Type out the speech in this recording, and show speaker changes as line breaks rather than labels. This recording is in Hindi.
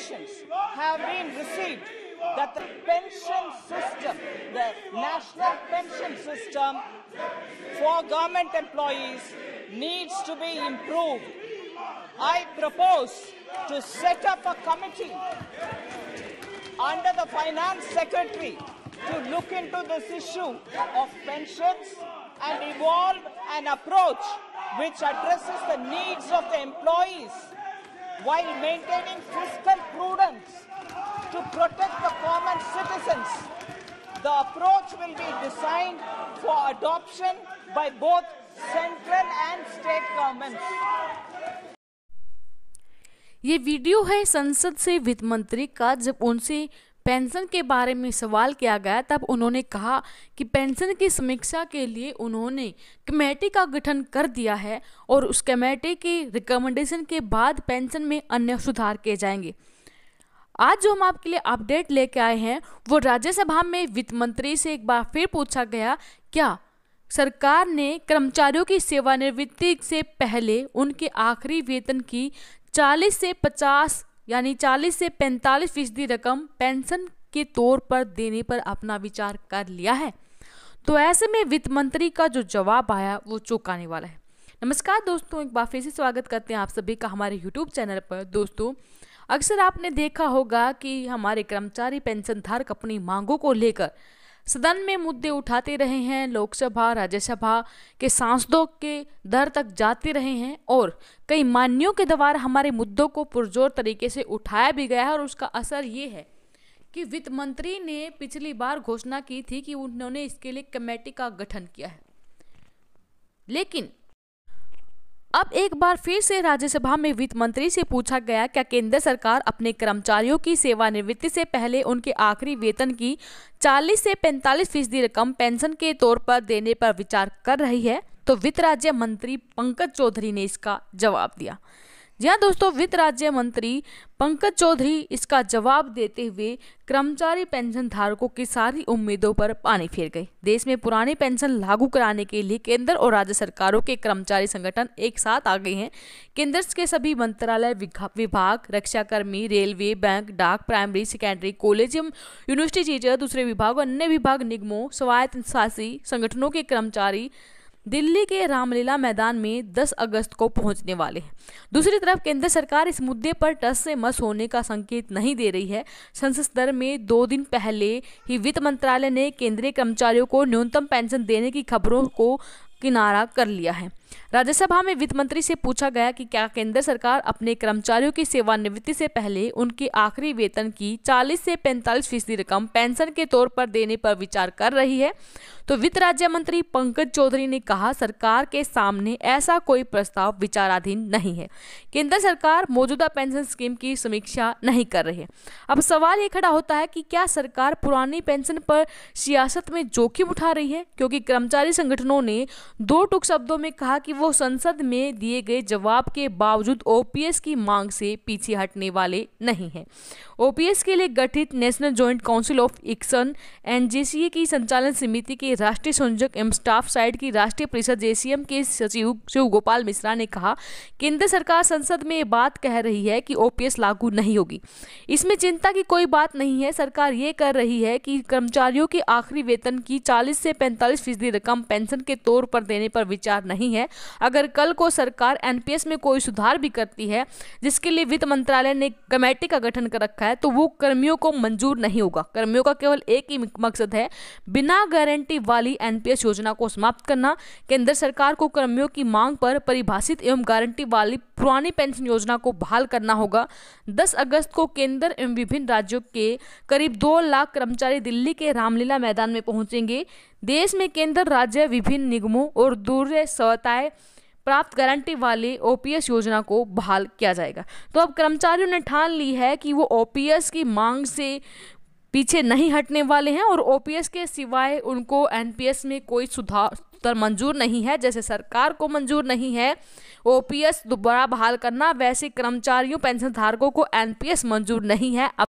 intimations have been received that the pension system, the national pension system for government employees needs to be improved. I propose to set up a committee under the Finance Secretary to look into this issue of pensions and evolve an approach which addresses the needs of the employees while maintaining fiscal prudence to protect the common citizens. The approach will be designed for adoption by both central and state governments.
ये वीडियो है संसद से वित्त मंत्री का। जब उनसे पेंशन के बारे में सवाल किया गया तब उन्होंने कहा कि पेंशन की समीक्षा के लिए उन्होंने कमेटी का गठन कर दिया है और उस कमेटी की रिकमेंडेशन के बाद पेंशन में अन्य सुधार किए जाएंगे। आज जो हम आपके लिए अपडेट लेके आए हैं वो राज्यसभा में वित्त मंत्री से एक बार फिर पूछा गया, क्या सरकार ने कर्मचारियों की सेवानिवृत्ति से पहले उनके आखिरी वेतन की 40 से 50 यानी 40 से 45% रकम पेंशन के तौर पर देने पर अपना विचार कर लिया है। तो ऐसे में वित्त मंत्री का जो जवाब आया वो चौंकाने वाला है। नमस्कार दोस्तों, एक बार फिर से स्वागत करते हैं आप सभी का हमारे यूट्यूब चैनल पर। दोस्तों, अक्सर आपने देखा होगा कि हमारे कर्मचारी पेंशन धारक अपनी मांगों को लेकर सदन में मुद्दे उठाते रहे हैं, लोकसभा राज्यसभा के सांसदों के दर तक जाते रहे हैं और कई मान्यों के द्वारा हमारे मुद्दों को पुरजोर तरीके से उठाया भी गया है। और उसका असर ये है कि वित्त मंत्री ने पिछली बार घोषणा की थी कि उन्होंने इसके लिए कमेटी का गठन किया है, लेकिन अब एक बार फिर से राज्यसभा में वित्त मंत्री से पूछा गया, क्या केंद्र सरकार अपने कर्मचारियों की सेवानिवृत्ति से पहले उनके आखिरी वेतन की 40 से 45% रकम पेंशन के तौर पर देने पर विचार कर रही है? तो वित्त राज्य मंत्री पंकज चौधरी ने इसका जवाब दिया। जी हाँ दोस्तों, वित्त राज्य मंत्री पंकज चौधरी इसका जवाब देते हुए कर्मचारी पेंशन धारकों की सारी उम्मीदों पर पानी फेर गए। देश में पुरानी पेंशन लागू कराने के लिए केंद्र और राज्य सरकारों के कर्मचारी संगठन एक साथ आ गए हैं। केंद्र के सभी मंत्रालय, विभाग, रक्षाकर्मी, रेलवे, बैंक, डाक, primary, secondary, collegium, university teacher, दूसरे विभाग और अन्य विभाग, निगमों, स्वायत्तशासी संगठनों के कर्मचारी दिल्ली के रामलीला मैदान में 10 अगस्त को पहुंचने वाले हैं। दूसरी तरफ केंद्र सरकार इस मुद्दे पर टस से मस होने का संकेत नहीं दे रही है। संसद सत्र में 2 दिन पहले ही वित्त मंत्रालय ने केंद्रीय कर्मचारियों को न्यूनतम पेंशन देने की खबरों को किनारा कर लिया है। राज्यसभा में वित्त मंत्री से पूछा गया कि क्या केंद्र सरकार अपने कर्मचारियों की सेवानिवृत्ति से पहले उनके आखिरी वेतन की 40 से 45% रकम पेंशन के तौर पर देने पर विचार कर रही है? तो वित्त राज्य मंत्री पंकज चौधरी ने कहा, सरकार के सामने ऐसा कोई प्रस्ताव विचाराधीन नहीं है। केंद्र सरकार मौजूदा पेंशन स्कीम की समीक्षा नहीं कर रही है। अब सवाल ये खड़ा होता है कि क्या सरकार पुरानी पेंशन पर सियासत में जोखिम उठा रही है? क्योंकि कर्मचारी संगठनों ने 2 टूक शब्दों में कहा कि वो संसद में दिए गए जवाब के बावजूद ओपीएस की मांग से पीछे हटने वाले नहीं हैं। ओपीएस के लिए गठित national joint council of action NJCA की संचालन समिति के राष्ट्रीय संयोजक एवं स्टाफ साइड की राष्ट्रीय परिषद जेसीएम के सचिव शिव गोपाल मिश्रा ने कहा, केंद्र सरकार संसद में ये बात कह रही है कि ओपीएस लागू नहीं होगी। इसमें चिंता की कोई बात नहीं है। सरकार ये कर रही है कि कर्मचारियों के आखिरी वेतन की 40 से 45% रकम पेंशन के तौर पर देने पर विचार नहीं है। अगर कल को सरकार एनपीएस में कोई सुधार भी करती है जिसके लिए वित्त मंत्रालय ने कमेटी का गठन कर रखा है, तो वो कर्मियों को मंजूर नहीं होगा। कर्मियों का केवल एक ही मकसद है, बिना गारंटी वाली एनपीएस योजना को समाप्त करना। केंद्र सरकार को कर्मियों की मांग पर परिभाषित एवं गारंटी वाली पुरानी पेंशन योजना को बहाल करना होगा। 10 अगस्त को केंद्र एवं विभिन्न राज्यों के करीब 2 लाख कर्मचारी दिल्ली के रामलीला मैदान में पहुंचेंगे। देश में केंद्र, राज्य, विभिन्न निगमों और दूसरे स्वतः प्राप्त गारंटी वाले ओपीएस योजना को बहाल किया जाएगा। तो अब कर्मचारियों ने ठान ली है कि वो ओपीएस की मांग से पीछे नहीं हटने वाले हैं और ओपीएस के सिवाय उनको एनपीएस में कोई सुधार मंजूर नहीं है। जैसे सरकार को मंजूर नहीं है ओपीएस दोबारा बहाल करना, वैसे कर्मचारियों पेंशन धारकों को एनपीएस मंजूर नहीं है।